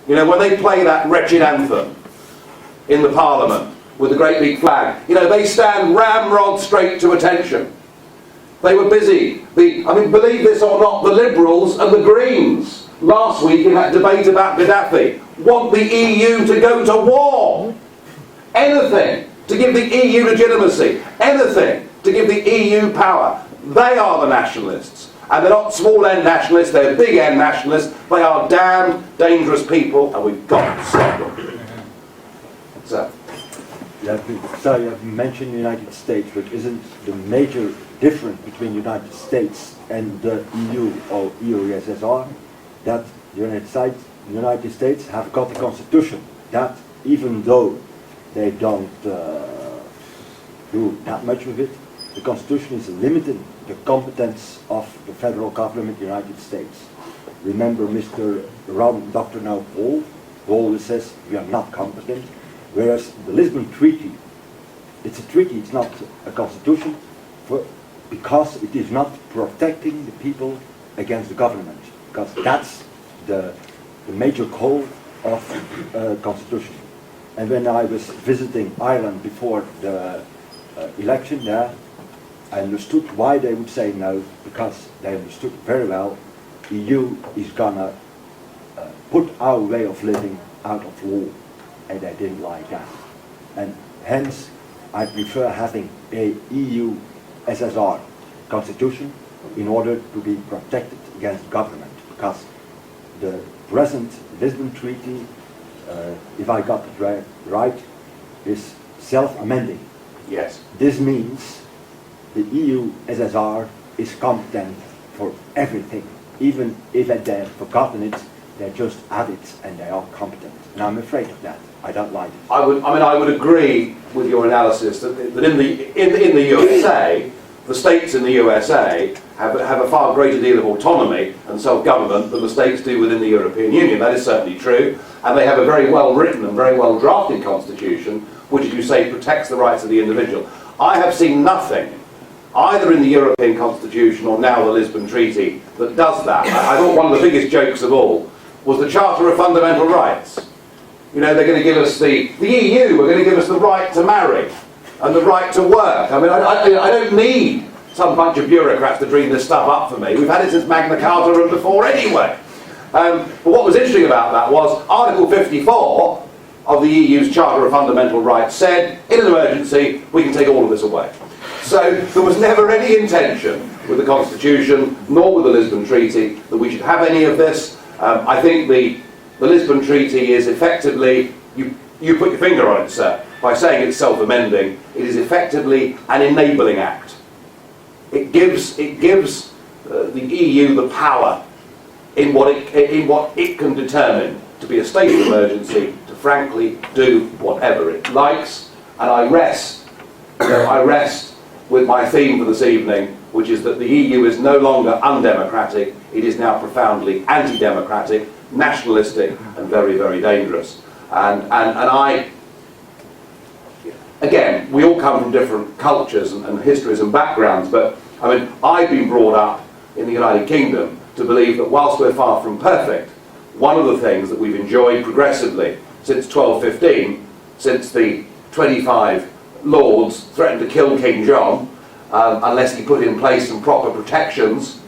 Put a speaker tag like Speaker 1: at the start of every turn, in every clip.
Speaker 1: You know, when they play that wretched anthem in the Parliament with the great big flag, you know, they stand ramrod straight to attention. They were busy. I mean, believe this or not, the Liberals and the Greens last week in that debate about Gaddafi want the EU to go to war. Anything to give the EU legitimacy. Anything to give the EU power. They are the nationalists. And they're not small-end nationalists, they're big-end nationalists. They are damned dangerous people, and we've got to stop them. So.
Speaker 2: Sorry, you mentioned the United States, but isn't the major difference between the United States and the EU or USSR that the United States have got a constitution that, even though they don't do that much with it, the constitution is limiting the competence of the federal government of the United States. Remember Mr. Dr. Now Paul, who always says we are not competent, whereas the Lisbon Treaty, it's a treaty, it's not a constitution, because it is not protecting the people against the government, because that's the major goal of constitution. And when I was visiting Ireland before the election there, I understood why they would say no, because they understood very well the EU is gonna put our way of living out of law, and they didn't like that. And hence I prefer having a EU SSR constitution in order to be protected against government, because the present Lisbon Treaty, if I got it right, is self-amending.
Speaker 1: Yes.
Speaker 2: This means the EU SSR is competent for everything. Even if they've forgotten it, they just add it and they are competent. And I'm afraid of that. I don't like it.
Speaker 1: I would agree with your analysis that in the USA, the states in the USA have a far greater deal of autonomy and self-government than the states do within the European Union. That is certainly true. And they have a very well-written and very well-drafted constitution, which, as you say, protects the rights of the individual. I have seen nothing, either in the European Constitution or now the Lisbon Treaty, that does that. I thought one of the biggest jokes of all was the Charter of Fundamental Rights. You know, they're going to give us the EU are going to give us the right to marry and the right to work. I mean, I don't need some bunch of bureaucrats to dream this stuff up for me. We've had it since Magna Carta and before anyway. But what was interesting about that was Article 54 of the EU's Charter of Fundamental Rights said, in an emergency, we can take all of this away. So there was never any intention with the Constitution, nor with the Lisbon Treaty, that we should have any of this. I think the Lisbon Treaty is effectively, you put your finger on it, sir, by saying it's self-amending. It is effectively an enabling act. It gives the EU the power in what it can determine to be a state of emergency, to frankly do whatever it likes. And I rest with my theme for this evening, which is that the EU is no longer undemocratic, it is now profoundly anti-democratic, nationalistic, and very, very dangerous. And I, again, we all come from different cultures and histories and backgrounds, but I mean, I've been brought up in the United Kingdom to believe that whilst we're far from perfect, one of the things that we've enjoyed progressively since 1215, since the 25 lords threatened to kill King John unless he put in place some proper protections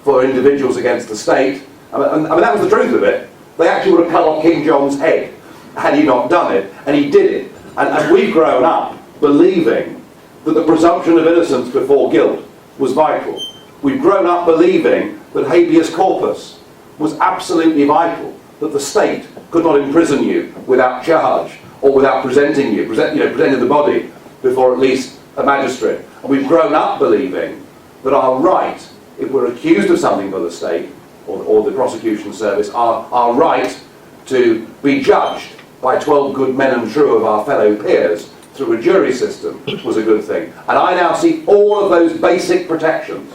Speaker 1: for individuals against the state. I mean, that was the truth of it. They actually would have cut off King John's head had he not done it, and he did it. And we've grown up believing that the presumption of innocence before guilt was vital. We've grown up believing that habeas corpus was absolutely vital, that the state could not imprison you without charge or without presenting the body before at least a magistrate. And we've grown up believing that our right, if we're accused of something by the state or the prosecution service, our right to be judged by 12 good men and true of our fellow peers through a jury system was a good thing. And I now see all of those basic protections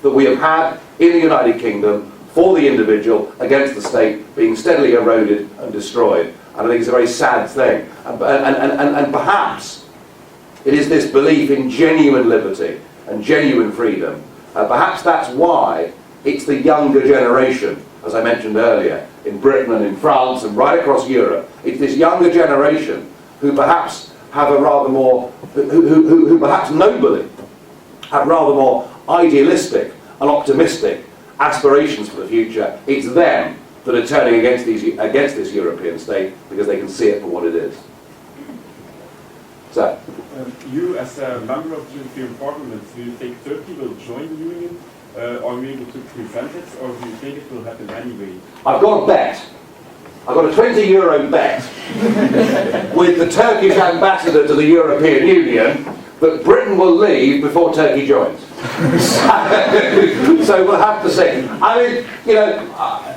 Speaker 1: that we have had in the United Kingdom for the individual against the state being steadily eroded and destroyed. And I think it's a very sad thing. And perhaps it is this belief in genuine liberty and genuine freedom. Perhaps that's why it's the younger generation, as I mentioned earlier, in Britain and in France and right across Europe. It's this younger generation who perhaps have a rather more, who perhaps nobly have rather more idealistic and optimistic aspirations for the future. It's them that are turning against this European state because they can see it for what it is. So,
Speaker 3: you as a member of the European Parliament, do you think Turkey will join the Union? Are you able to prevent it, or do you think it will happen anyway?
Speaker 1: I've got a bet. I've got a €20 bet with the Turkish ambassador to the European Union that Britain will leave before Turkey joins. So we'll have to see. I mean, you know,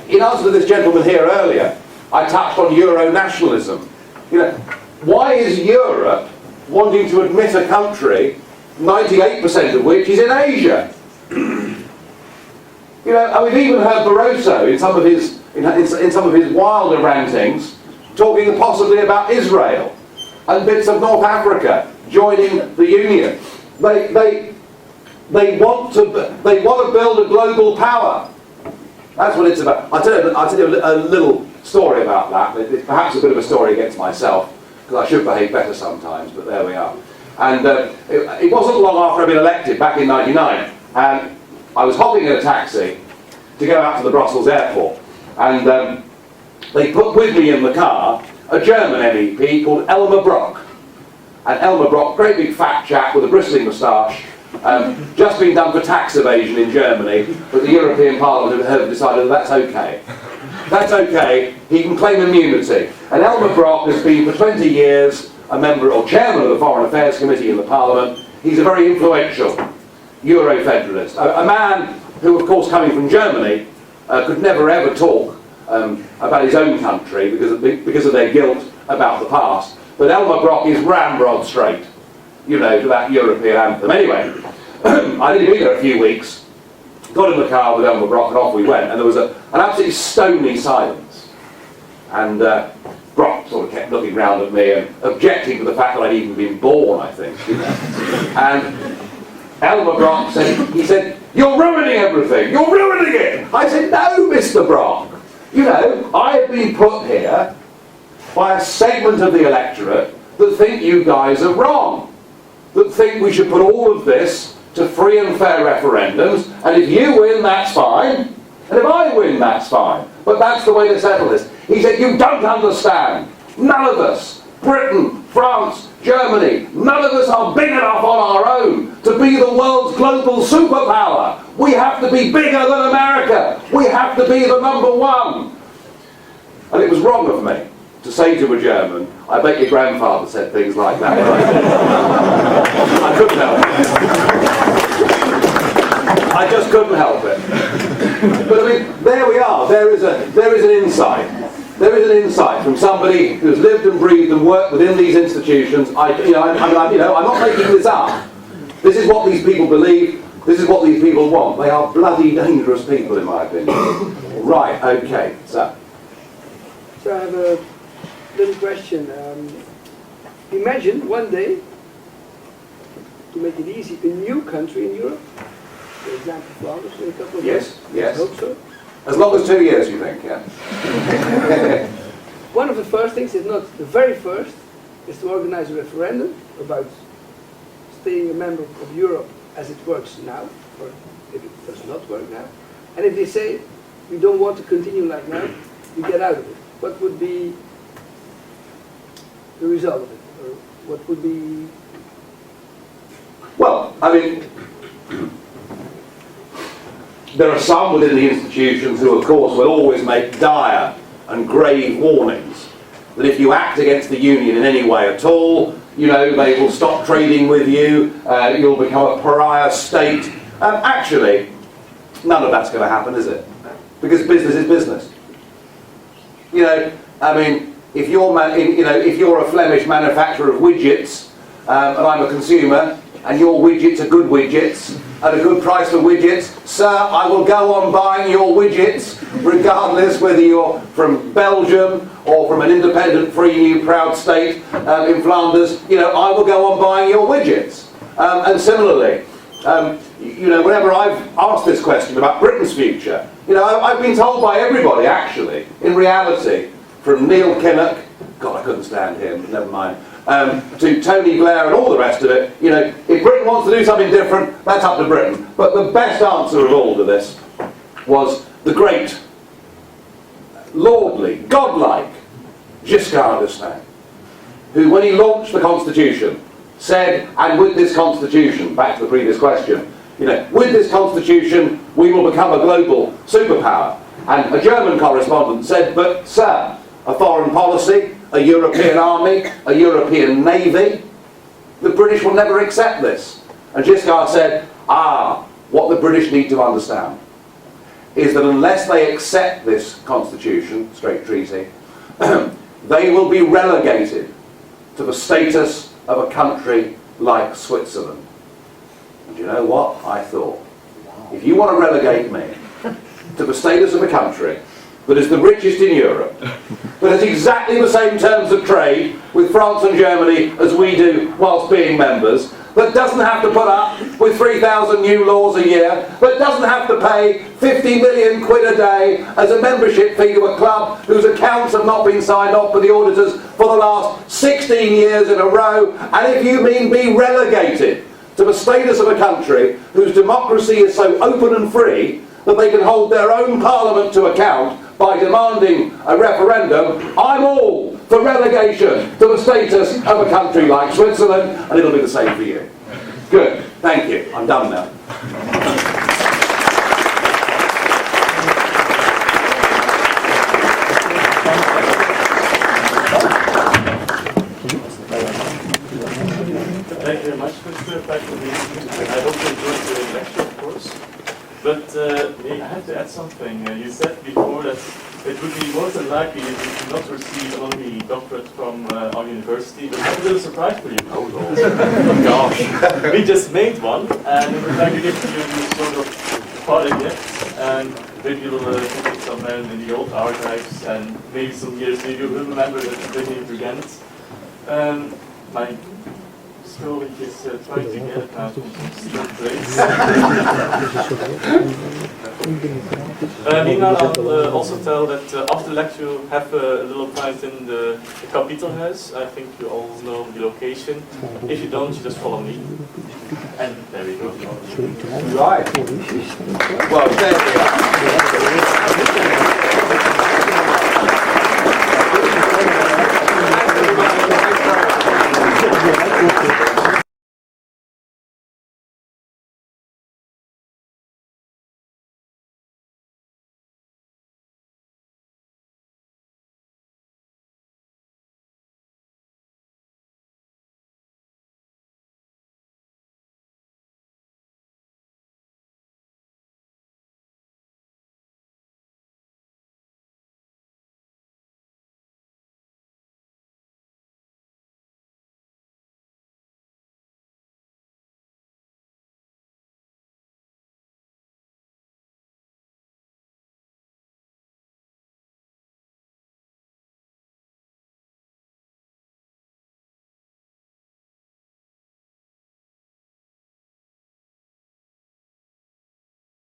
Speaker 1: in answer to this gentleman here earlier, I touched on Euro nationalism. You know, why is Europe wanting to admit a country, 98% of which is in Asia? You know, and we've even heard Barroso in some of his in some of his wilder rantings talking possibly about Israel and bits of North Africa joining the Union. They want to build a global power. That's what it's about. I'll tell you a little story about that. It's perhaps a bit of a story against myself, because I should behave better sometimes, but there we are. And it wasn't long after I'd been elected, back in '99, and I was hopping in a taxi to go out to the Brussels airport, and they put with me in the car a German MEP called Elmar Brok. And Elmar Brok, great big fat chap with a bristling moustache, just been done for tax evasion in Germany, but the European Parliament have decided that's okay. That's okay, he can claim immunity. And Elmar Brok has been for 20 years a member or chairman of the Foreign Affairs Committee in the Parliament. He's a very influential Euro-federalist, a man who, of course, coming from Germany, could never ever talk about his own country because of their guilt about the past. But Elmar Brok is ramrod straight, you know, to that European anthem. Anyway, I'd only been there a few weeks, got in the car with Elmar Brok and off we went, and there was an absolutely stony silence. And Brok sort of kept looking round at me and objecting to the fact that I'd even been born, I think. You know. And Elmar Brok said, "You're ruining everything, you're ruining it!" I said, "No, Mr. Brok. You know, I have been put here by a segment of the electorate that think you guys are wrong, that think we should put all of this to free and fair referendums, and if you win, that's fine, and if I win, that's fine. But that's the way to settle this." He said, "You don't understand. None of us, Britain, France, Germany, none of us are big enough on our own to be the world's global superpower. We have to be bigger than America. We have to be the #1. And it was wrong of me to say to a German, "I bet your grandfather said things like that." I couldn't help it. I just couldn't help it. But I mean, there we are. There is an insight. There is an insight from somebody who's lived and breathed and worked within these institutions. I'm not making this up. This is what these people believe. This is what these people want. They are bloody dangerous people, in my opinion. Right, okay, so
Speaker 4: I have a little question. Imagine one day, to make it easy, a new country in Europe, for example, Flanders, in a couple of years.
Speaker 1: Yes.
Speaker 4: I hope so.
Speaker 1: As long as 2 years, you think, yeah.
Speaker 4: One of the first things, if not the very first, is to organize a referendum about staying a member of Europe as it works now, or if it does not work now. And if they say, we don't want to continue like now, we get out of it. What would be the result of it? Or what would be...
Speaker 1: Well, I mean, there are some within the institutions who, of course, will always make dire and grave warnings that if you act against the union in any way at all, you know, they will stop trading with you, you'll become a pariah state. Actually, none of that's going to happen, is it? Because business is business. You know, I mean, if you're a Flemish manufacturer of widgets, and I'm a consumer, and your widgets are good widgets, at a good price for widgets, sir, I will go on buying your widgets, regardless whether you're from Belgium or from an independent, free, new, proud state in Flanders. You know, I will go on buying your widgets. And similarly, You know, whenever I've asked this question about Britain's future, you know, I've been told by everybody, actually, in reality, from Neil Kinnock, God, I couldn't stand him, never mind, to Tony Blair and all the rest of it, you know, if Britain wants to do something different, that's up to Britain. But the best answer of all to this was the great, lordly, godlike Giscard d'Estaing, who, when he launched the Constitution, said, and with this Constitution, back to the previous question, you know, with this Constitution we will become a global superpower. And a German correspondent said, but sir, a foreign policy, a European army, a European navy, the British will never accept this. And Giscard said, what the British need to understand is that unless they accept this Constitution, straight treaty, they will be relegated to the status of a country like Switzerland. And you know what? I thought, if you want to relegate me to the status of a country that is the richest in Europe, that has exactly the same terms of trade with France and Germany as we do whilst being members, that doesn't have to put up with 3,000 new laws a year, that doesn't have to pay 50 million quid a day as a membership fee to a club whose accounts have not been signed off by the auditors for the last 16 years in a row, and if you mean be relegated to the status of a country whose democracy is so open and free that they can hold their own parliament to account by demanding a referendum, I'm all for relegation to the status of a country like Switzerland, and it'll be the same for you. Good, thank you. I'm done now.
Speaker 5: Thank you very much, Mr. Faculty. I hope you enjoyed the lecture, of course. But I have to add something. You said before that it would be more than likely if you do not receive only doctorate from our university, but I have a little surprise for you. Oh, Lord. Oh, gosh. We just made one, and we're going to give you sort of part of it, and maybe you'll put it somewhere in the old archives, and maybe some years maybe you'll remember it and bring it again. My colleague is trying to get it now from some secret place. Meanwhile, I'll also tell that after the lecture you'll have a little time in the Kapitelhuis. I think you all know the location. If you don't, you just follow me. And there we go.
Speaker 1: Right. Well, there we are.